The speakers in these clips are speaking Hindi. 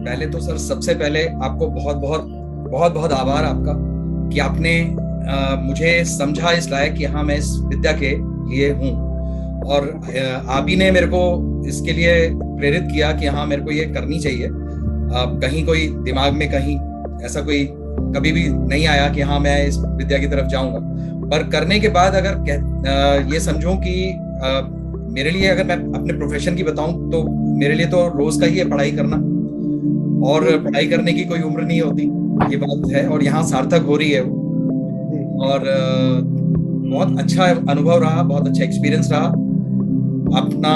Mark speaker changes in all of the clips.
Speaker 1: पहले तो सर, सबसे पहले आपको बहुत बहुत बहुत बहुत आभार आपका कि आपने मुझे समझा इस लायक कि हाँ, मैं इस विद्या के लिए हूँ। और आप ही ने मेरे को इसके लिए प्रेरित किया कि हाँ, मेरे को ये करनी चाहिए। कहीं कोई दिमाग में कहीं ऐसा कोई कभी भी नहीं आया कि हाँ, मैं इस विद्या की तरफ जाऊंगा। पर करने के बाद अगर ये समझूं कि मेरे लिए, अगर मैं अपने प्रोफेशन की बताऊं तो मेरे लिए तो रोज का ही है पढ़ाई करना, और पढ़ाई करने की कोई उम्र नहीं होती, ये बात है। और यहाँ सार्थक हो रही है वो। और बहुत अच्छा अनुभव रहा, बहुत अच्छा एक्सपीरियंस रहा अपना,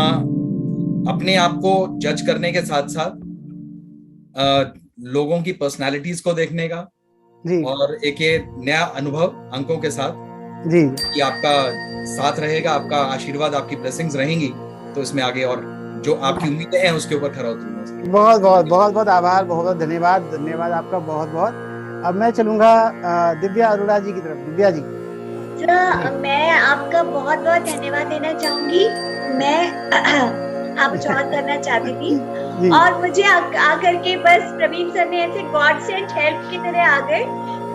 Speaker 1: अपने आप को जज करने के साथ साथ लोगों की पर्सनालिटीज को देखने का, और एक ये नया अनुभव अंकों के साथ
Speaker 2: जी
Speaker 1: कि आपका साथ रहेगा, आपका आशीर्वाद, आपकी ब्लेसिंग्स रहेंगी, तो इसमें आगे और जो आपकी उम्मीदें हैं उसके ऊपर खरा उतरूंगा।
Speaker 2: बहुत बहुत बहुत बहुत आभार, बहुत बहुत धन्यवाद, धन्यवाद आपका बहुत बहुत। अब मैं चलूंगा दिव्या अरोड़ा जी की तरफ। दिव्या जी।
Speaker 3: मैं आपका बहुत बहुत धन्यवाद देना चाहूंगी। मैं आप जॉइन करना चाहती थी और मुझे आकर के बस प्रवीण सर ने ऐसे गॉड सेंट हेल्प की तरह आ गए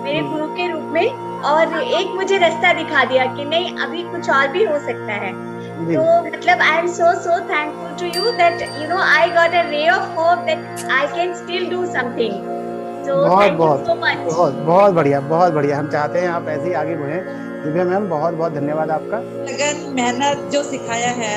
Speaker 3: मेरे गुरु के रूप में, और एक मुझे रास्ता दिखा दिया कि नहीं, अभी कुछ और भी हो सकता है। तो मतलब I am so thankful to you that you know I got a ray of hope that I can still do something. So thank you so much.
Speaker 2: बहुत बहुत बढ़िया, बहुत बढ़िया। हम चाहते हैं आप ऐसे ही आगे बढ़े। दिव्या मैम, बहुत बहुत धन्यवाद आपका।
Speaker 4: लगन, मेहनत जो सिखाया है,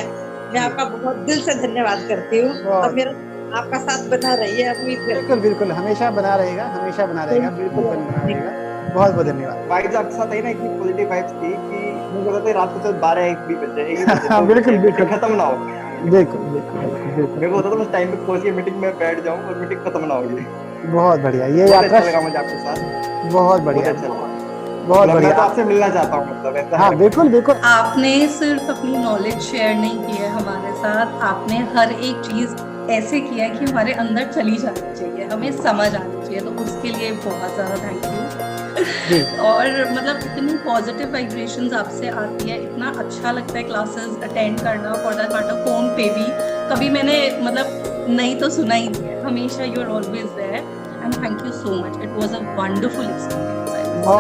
Speaker 4: मैं आपका बहुत दिल से धन्यवाद करती हूँ। और मेरा आपका साथ बना रही है।
Speaker 2: बिल्कुल बिल्कुल, हमेशा बना रहेगा, हमेशा बना रहेगा, बिल्कुल बना रहेगा। बहुत बहुत धन्यवाद।
Speaker 5: वाइब्स आपके साथ है ना, इतनी पॉजिटिव वाइब्स थी कि मुझे लगता है रात को 12-1 भी बजे
Speaker 2: बिल्कुल बिल्कुल
Speaker 5: खत्म ना हो।
Speaker 2: बिल्कुल बिल्कुल
Speaker 5: मेरे को होता था बस टाइम पे पहुंच के मीटिंग में बैठ जाऊं और मीटिंग खत्म ना होगी।
Speaker 2: बहुत बढ़िया, ये
Speaker 5: आपका लगा मुझे आपके साथ,
Speaker 2: बहुत बढ़िया, बहुत बढ़िया।
Speaker 5: मैं तो आपसे मिलना चाहता हूं, मतलब ऐसा।
Speaker 2: हाँ बिल्कुल बिल्कुल।
Speaker 6: आपने सिर्फ अपनी नॉलेज शेयर नहीं की है हमारे साथ, आपने हर एक चीज ऐसे किया कि हमारे अंदर चली जानी चाहिए, हमें समझ आनी चाहिए। तो उसके लिए बहुत ज्यादा थैंक यू। और मतलब इतनी पॉजिटिव वाइब्रेशंस आपसे आती है, इतना अच्छा लगता है क्लासेस अटेंड करना फॉर दैट मैटर, फोन पे भी कभी मैंने मतलब नहीं तो सुना ही नहीं है, हमेशा you are always there and thank you so much. It was a wonderful experience.
Speaker 7: तो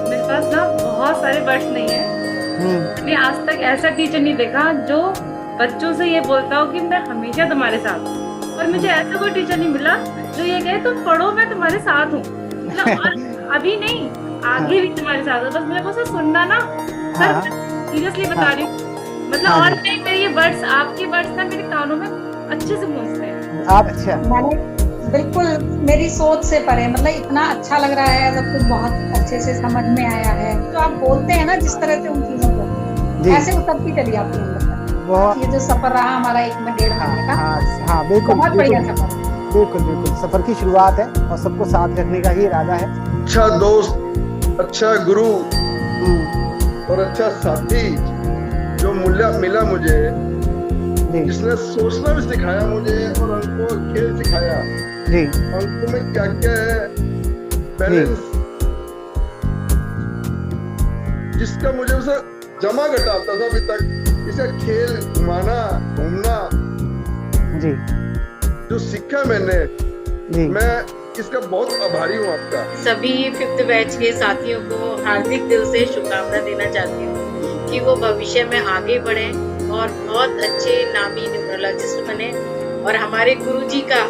Speaker 7: मेरे पास ना बहुत सारे वर्ड्स नहीं है, मैंने आज तक ऐसा टीचर नहीं देखा जो बच्चों से ये बोलता हो कि मैं हमेशा तुम्हारे साथ हूँ, और मुझे ऐसा कोई टीचर नहीं मिला जो ये कहे तुम पढ़ो मैं तुम्हारे साथ हूँ, मतलब अभी नहीं आगे भी तुम्हारे साथ हो। बस मेरे को सुनना ना सर, सीरियसली बता रही हूँ, मतलब और नहीं, मेरे ये वर्ड्स, आपके वर्ड्स ना मेरे कानों में अच्छे से पहुँचते हैं।
Speaker 2: आप अच्छा,
Speaker 4: मैंने बिल्कुल मेरी सोच से परे, मतलब इतना अच्छा लग रहा है, सब कुछ बहुत अच्छे से समझ में आया है। तो आप बोलते हैं ना जिस तरह से उन चीजों को, ऐसे उतरती चली आपके अंदर। ये जो सफर रहा हमारा 1 में 1.5 महीने का,
Speaker 2: हाँ बिल्कुल,
Speaker 4: बहुत बढ़िया सफर।
Speaker 2: बिल्कुल बिल्कुल, सफर की शुरुआत है और सबको साथ रखने का ही इरादा है।
Speaker 8: अच्छा दोस्त, अच्छा गुरु और अच्छा साथी जो मिला मुझे, जिसने सोचना भी सिखाया मुझे और उनको खेल सिखाया। अंकों में क्या क्या है, बैलेंस, जिसका मुझे उसे जमा घटाता था अभी तक, इसे खेल, घुमाना, घूमना, जो सीखा मैंने, मैं इसका बहुत आभारी हूँ आपका।
Speaker 9: सभी 5th बैच के साथियों को हार्दिक दिल से शुभकामना देना चाहती हूँ कि वो भविष्य में आगे बढ़े और बहुत अच्छे नामी न्यूमरोलॉजिस्ट बने। और हमारे गुरुजी का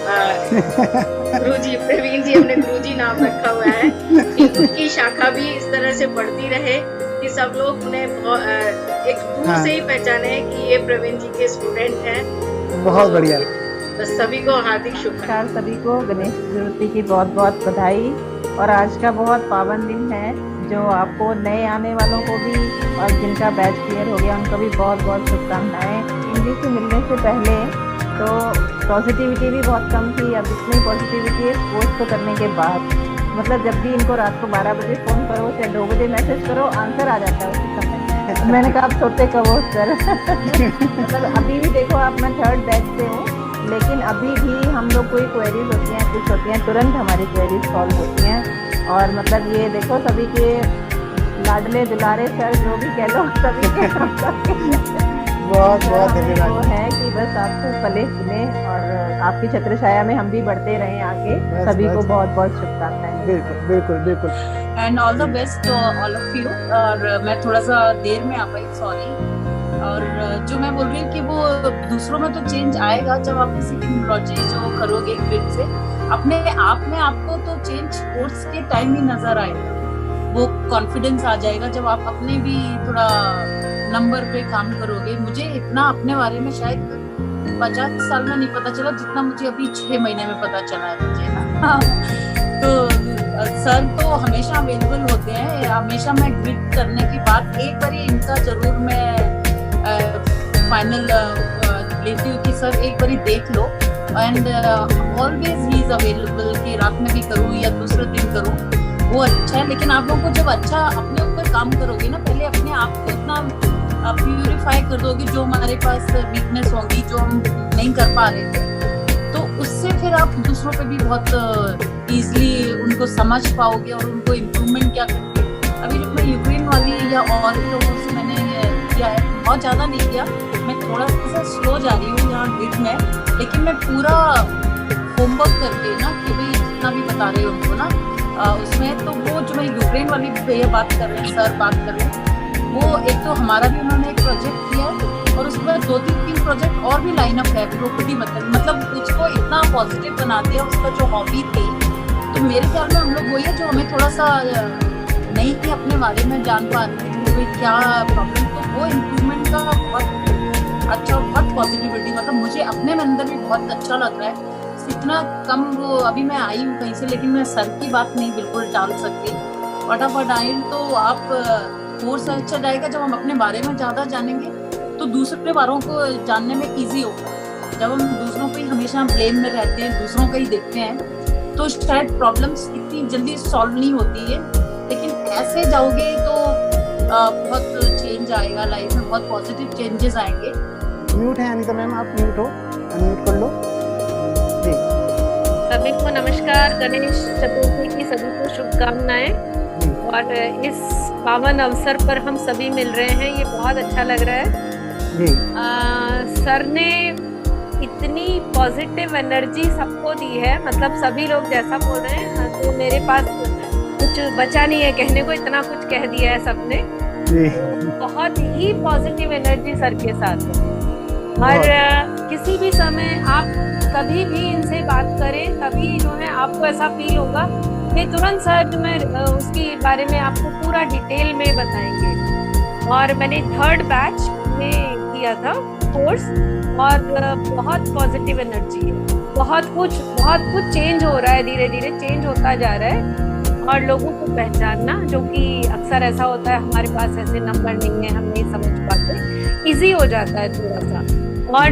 Speaker 9: गुरुजी प्रवीण जी, हमने गुरुजी नाम रखा हुआ है, कि उनकी शाखा भी इस तरह से बढ़ती रहे कि सब लोग उन्हें एक दूर से ही पहचाने कि ये प्रवीण जी के स्टूडेंट हैं।
Speaker 2: बहुत बढ़िया।
Speaker 9: बस सभी को हार्दिक शुभकामनाएं।
Speaker 10: सभी को गणेश चतुर्थी की बहुत बहुत बधाई। और आज का बहुत पावन दिन है, जो आपको नए आने वालों को भी और जिनका बैच क्लियर हो गया उनको भी बहुत बहुत शुभकामनाएं। इंग्लिश से मिलने से पहले तो पॉजिटिविटी भी बहुत कम थी, अब इतनी पॉजिटिविटी है पोस्ट को करने के बाद। मतलब जब भी इनको रात को 12 बजे फ़ोन करो, चाहे 2 बजे मैसेज करो, आंसर आ जाता है उसी समय। मैंने कहा आप सोते कब हो सर। मतलब अभी भी देखो आप, मैं 3rd बैच से हूँ, लेकिन अभी भी हम लोग कोई क्वेरीज होती हैं, कुछ होती हैं, तुरंत हमारी क्वेरीज सॉल्व होती हैं। और मतलब ये देखो सभी के लाडले दुलारे सर जो भी कह लो, सभी के
Speaker 2: बहुत बहुत धन्यवाद।
Speaker 10: वो है कि बस आपको फले फूले और आपकी छत्र छाया में हम भी बढ़ते रहें आगे। सभी को बहुत बहुत शुभकामनाएं।
Speaker 2: बिल्कुल बिल्कुल बिल्कुल।
Speaker 6: And all the best to all of you. और मैं थोड़ा सा देर में आ पाई, सॉरी। और जो मैं बोल रही हूँ कि वो दूसरों में तो चेंज आएगा जब आप किसी की न्यूमरोलॉजी जो करोगे ग्रिड से, अपने आप में आपको तो चेंज कोर्स के टाइम ही नजर आएगा। वो कॉन्फिडेंस आ जाएगा जब आप अपने भी थोड़ा नंबर पे काम करोगे। मुझे इतना अपने बारे में शायद 50 साल में नहीं पता चला जितना मुझे अभी 6 महीने में पता चला है मुझे। तो सर तो हमेशा अवेलेबल होते हैं, हमेशा मैं ग्रिड करने की बात एक बार इनका जरूर मैं फाइनल लेती हूँ कि सर एक बार देख लो। And always he is available कि रात में भी करूँ या दूसरे दिन करूँ, वो अच्छा है। लेकिन आप लोगों को जब अच्छा अपने ऊपर काम करोगे ना, पहले अपने आप को इतना प्यूरिफाई कर दोगे जो हमारे पास वीकनेस होगी, जो हम नहीं कर पा रहे थे, तो उससे फिर आप दूसरों पे भी बहुत इजीली उनको समझ पाओगे और उनको इम्प्रूवमेंट क्या करते। अभी जब मैं यूक्रेन वाली या और भी लोगों से मैंने किया है, बहुत ज़्यादा नहीं किया, मैं थोड़ा सा स्लो जा रही हूँ यहाँ ग्रिड में, लेकिन मैं पूरा होमवर्क करके ना कि भाई जितना भी बता रहे हो उनको ना उसमें, तो वो जो मैं यूक्रेन वाली भैया बात कर रहे हैं, सर बात कर रहे हैं, वो एक तो हमारा भी उन्होंने एक प्रोजेक्ट किया है और उसके बाद 2-3 प्रोजेक्ट और भी लाइन अप है प्रॉपर्टी मतलब उसको इतना पॉजिटिव बना दिया, उसका जो हॉबी थी। तो मेरे ख्याल में हम लोग वही है जो हमें थोड़ा सा नहीं थी अपने बारे में जान पा रहे थे कि क्या प्रॉब्लम, तो वो इम्प्रूवमेंट का बहुत अच्छा, बहुत पॉजिटिविटी, मतलब मुझे अपने में अंदर भी बहुत अच्छा लग रहा है। इतना कम वो अभी मैं आई हूँ कहीं से, लेकिन मैं सर की बात नहीं बिल्कुल टाल सकती, फटाफट आई। तो आप कोर्स अच्छा जाएगा जब हम अपने बारे में ज़्यादा जानेंगे तो दूसरे बारों को जानने में ईजी होगा। जब हम दूसरों को ही हमेशा ब्लेम में रहते हैं, दूसरों का ही देखते हैं, तो शायद प्रॉब्लम्स इतनी जल्दी सॉल्व नहीं होती है। लेकिन ऐसे जाओगे तो बहुत चेंज आएगा लाइफ में, बहुत पॉजिटिव चेंजेस आएंगे।
Speaker 2: म्यूट है अनीता मैम, आप म्यूट हो, अनम्यूट कर लो जी।
Speaker 11: सभी को नमस्कार, गणेश चतुर्थी की सभी को शुभकामनाएं। और इस पावन अवसर पर हम सभी मिल रहे हैं, ये बहुत अच्छा लग रहा है
Speaker 2: जी।
Speaker 11: सर ने इतनी पॉजिटिव एनर्जी सबको दी है, मतलब सभी लोग जैसा बोल रहे हैं, तो मेरे पास कुछ बचा नहीं है कहने को, इतना कुछ कह दिया है सबने। बहुत ही पॉजिटिव एनर्जी सर के साथ है और किसी भी समय आप कभी भी इनसे बात करें, कभी जो है आपको ऐसा फील होगा कि तुरंत सर में उसके बारे में आपको पूरा डिटेल में बताएंगे। और मैंने 3rd बैच में किया था कोर्स और बहुत पॉजिटिव एनर्जी है, बहुत कुछ चेंज हो रहा है, धीरे धीरे चेंज होता जा रहा है। और लोगों को पहचानना, जो कि अक्सर ऐसा होता है हमारे पास ऐसे नंबर नहीं है, हम नहीं समझ पाते, इजी हो जाता है थोड़ा सा। और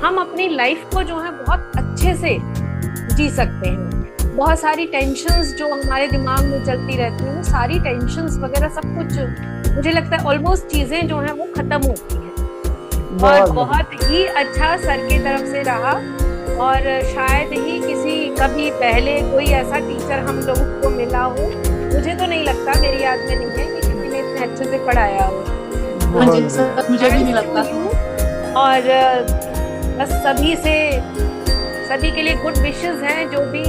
Speaker 11: हम अपनी लाइफ को जो है बहुत अच्छे से जी सकते हैं। बहुत सारी टेंशन्स जो हमारे दिमाग में चलती रहती हैं, वो सारी टेंशन्स वगैरह सब कुछ मुझे लगता है ऑलमोस्ट चीजें जो हैं वो खत्म होती हैं। और बहुत ही अच्छा सर की तरफ से रहा और शायद ही किसी कभी पहले कोई ऐसा टीचर हम लोगों को मिला हो, मुझे तो नहीं लगता, मेरी याद में नहीं है कि किसी ने इतने अच्छे से पढ़ाया हो।
Speaker 6: मुझे भी नहीं लगता।
Speaker 11: और बस सभी के लिए गुड विशेस हैं जो भी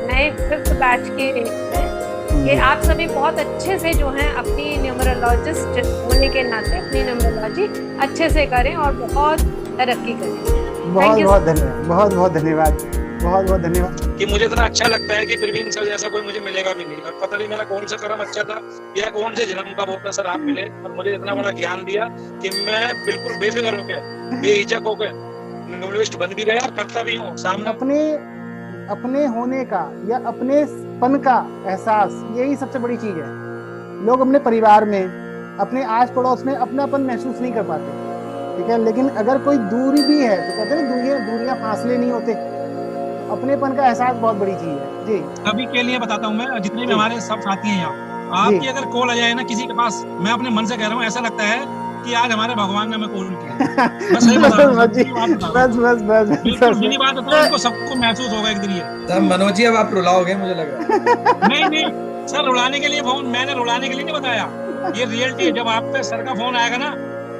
Speaker 11: नए 5th बैच के हैं, कि आप सभी बहुत अच्छे से जो हैं अपनी न्यूमरोलॉजिस्ट होने के नाते अपनी न्यूमरोलॉजी अच्छे से करें और बहुत तरक्की करें।
Speaker 2: बहुत बहुत धन्यवाद, बहुत बहुत धन्यवाद।
Speaker 12: कि मुझे इतना अच्छा लगता है कि प्रवीण सर जैसा कोई मुझे मिलेगा भी नहीं, और पता नहीं मेरा कौन सा कर्म अच्छा था या कौन से जन्म का बहुत सर आप मिले और मुझे इतना बड़ा ज्ञान दिया कि मैं बिल्कुल बेफिक्र होकर, बेहिचक होकर न्यूमरोलॉजिस्ट बन भी गया और करता भी हूँ सामने।
Speaker 2: अपने होने का या अपनेपन का एहसास, यही सबसे बड़ी चीज है। लोग अपने परिवार में, अपने आस पड़ोस में अपनापन महसूस नहीं कर पाते, ठीक है, लेकिन अगर कोई दूरी भी है तो कहते हैं दूरियां फासले नहीं होते। अपनेपन का एहसास बहुत बड़ी चीज है जी।
Speaker 12: अभी के लिए बताता हूँ मैं, जितने भी हमारे सब साथी हैं यहाँ, आपकी अगर कॉल आ जाए ना किसी के पास, मैं अपने मन से कह रहा हूँ, ऐसा लगता है कि आज हमारे भगवान ने हमें कॉल किया। बस सही बता रहा हूँ, बिल्कुल मेरी बात बताओ, उनको सबको महसूस होगा एक दिन ये।
Speaker 1: सर मनोज जी अब आप रुलाओगे मुझे लग रहा है।
Speaker 12: नहीं सर, रुलाने के लिए फोन मैंने रुलाने के लिए नहीं बताया, ये रियलिटी है। जब आप पे सर का फोन आएगा ना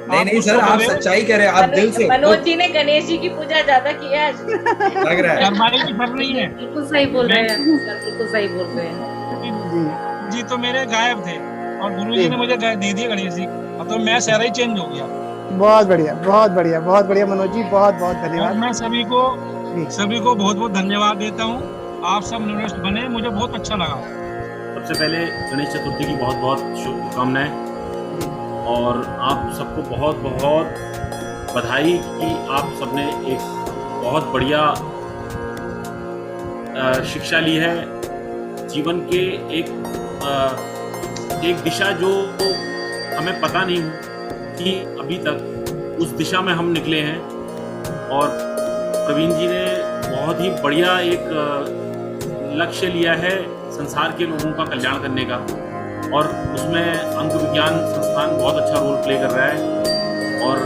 Speaker 1: नहीं सर, आप सच्चाई कह रहे हैं, आप दिल से।
Speaker 3: मनोज जी ने गणेश जी की पूजा ज्यादा की है आज,
Speaker 1: लग रहा है।
Speaker 12: शर्माने की फर्क नहीं है,
Speaker 7: बिल्कुल सही बोल रहे हैं सर, बिल्कुल सही बोल रहे हैं
Speaker 12: जी। तो मेरे गायब थे और गुरु जी ने मुझे दे दिए गणेश जी, अब तो मैं सारा ही चेंज हो गया।
Speaker 2: बहुत बढ़िया, बहुत बढ़िया, बहुत बढ़िया मनोज जी, बहुत बहुत धन्यवाद।
Speaker 12: मैं सभी को बहुत बहुत धन्यवाद देता हूँ। आप सब न्यूनेस्ट बने, मुझे बहुत अच्छा लगा।
Speaker 13: सबसे पहले गणेश चतुर्थी की बहुत बहुत शुभकामनाएं और आप सबको बहुत बहुत बधाई कि आप सबने एक बहुत बढ़िया शिक्षा ली है जीवन के एक दिशा जो हमें पता नहीं कि अभी तक उस दिशा में हम निकले हैं। और प्रवीण जी ने बहुत ही बढ़िया एक लक्ष्य लिया है संसार के लोगों का कल्याण करने का, और उसमें अंग विज्ञान संस्थान बहुत अच्छा रोल प्ले कर रहा है। और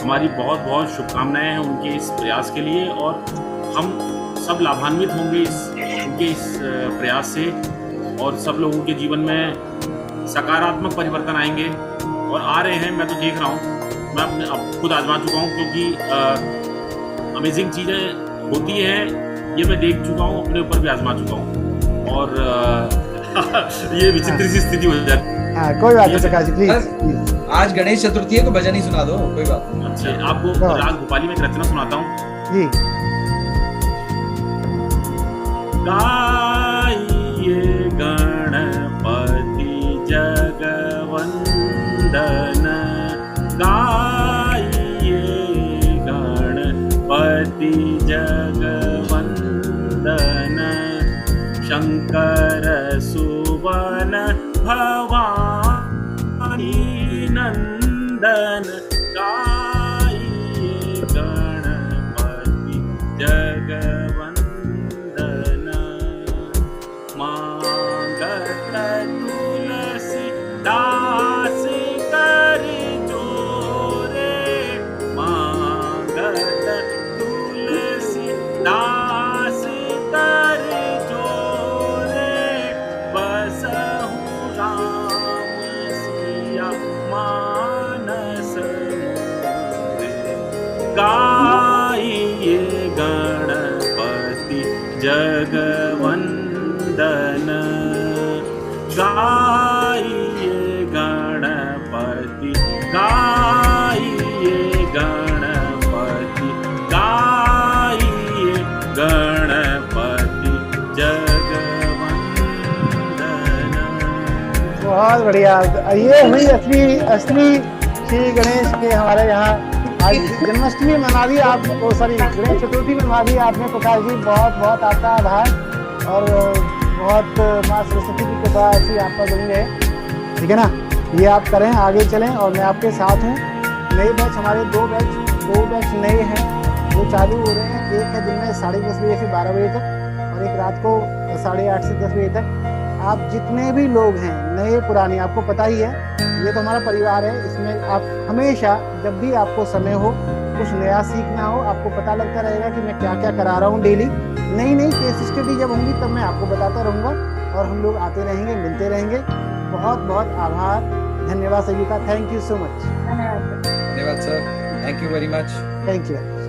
Speaker 13: हमारी बहुत बहुत शुभकामनाएं हैं उनके इस प्रयास के लिए, और हम सब लाभान्वित होंगे उनके इस प्रयास से, और सब लोगों के जीवन में सकारात्मक परिवर्तन आएंगे और आ रहे हैं। मैं तो देख रहा हूँ, मैं अपने खुद आजमा चुका हूँ, क्योंकि अमेजिंग चीज़ें होती हैं ये मैं देख चुका हूँ, अपने ऊपर भी आजमा चुका हूँ। और ये विचित्र सी स्थिति हो जाती है।
Speaker 2: कोई बात नहीं प्रकाश जी, प्लीज।
Speaker 1: आज गणेश चतुर्थी है तो भजन ही सुना दो, कोई बात नहीं।
Speaker 13: अच्छा, आपको राग भोपाली में एक रचना सुनाता हूँ
Speaker 2: जी।
Speaker 13: गाइए गणपति जगवंदन, गाइए गणपति जगवंदन, शंकर सुवन भवानी नंदन, गाइए गणपति जगवंदन, मांगत तुलसी दास कर जोरे, मांगत तुलसी दास कर जोरे, बसहु राम सिया मानस मोरे, गाइए गणपति जगवंदन, गाइए गणपति, गाइए गणपति, गाइए गणपति जगवंदन।
Speaker 2: बहुत बढ़िया। ये हुई असली श्री गणेश के हमारे यहाँ आज जन्माष्टमी मना ली आप, सॉरी गणेश चतुर्थी मना ली आपने प्रकाश जी, बहुत बहुत आपका आभार। और बहुत माँ सरस्वती की कृपा ऐसी आप पर बनी रहे, ठीक है ना। ये आप करें, आगे चलें और मैं आपके साथ हूँ। नए बैच हमारे दो बैच नए हैं वो चालू हो रहे हैं। एक है दिन में 10:30 बजे से 12 बजे तक, और एक रात को 8:30 से 10 बजे तक। आप जितने भी लोग हैं नए पुराने, आपको पता ही है ये तो हमारा परिवार है, इसमें आप हमेशा जब भी आपको समय हो, कुछ नया सीखना हो, आपको पता लगता रहेगा कि मैं क्या क्या करा रहा हूँ डेली। नई केस स्टडी जब होंगी तब मैं आपको बताता रहूँगा, और हम लोग आते रहेंगे, मिलते रहेंगे। बहुत बहुत आभार, धन्यवाद सभी का। Thank you so much.
Speaker 1: धन्यवाद sir, thank you very much.
Speaker 2: Thank you.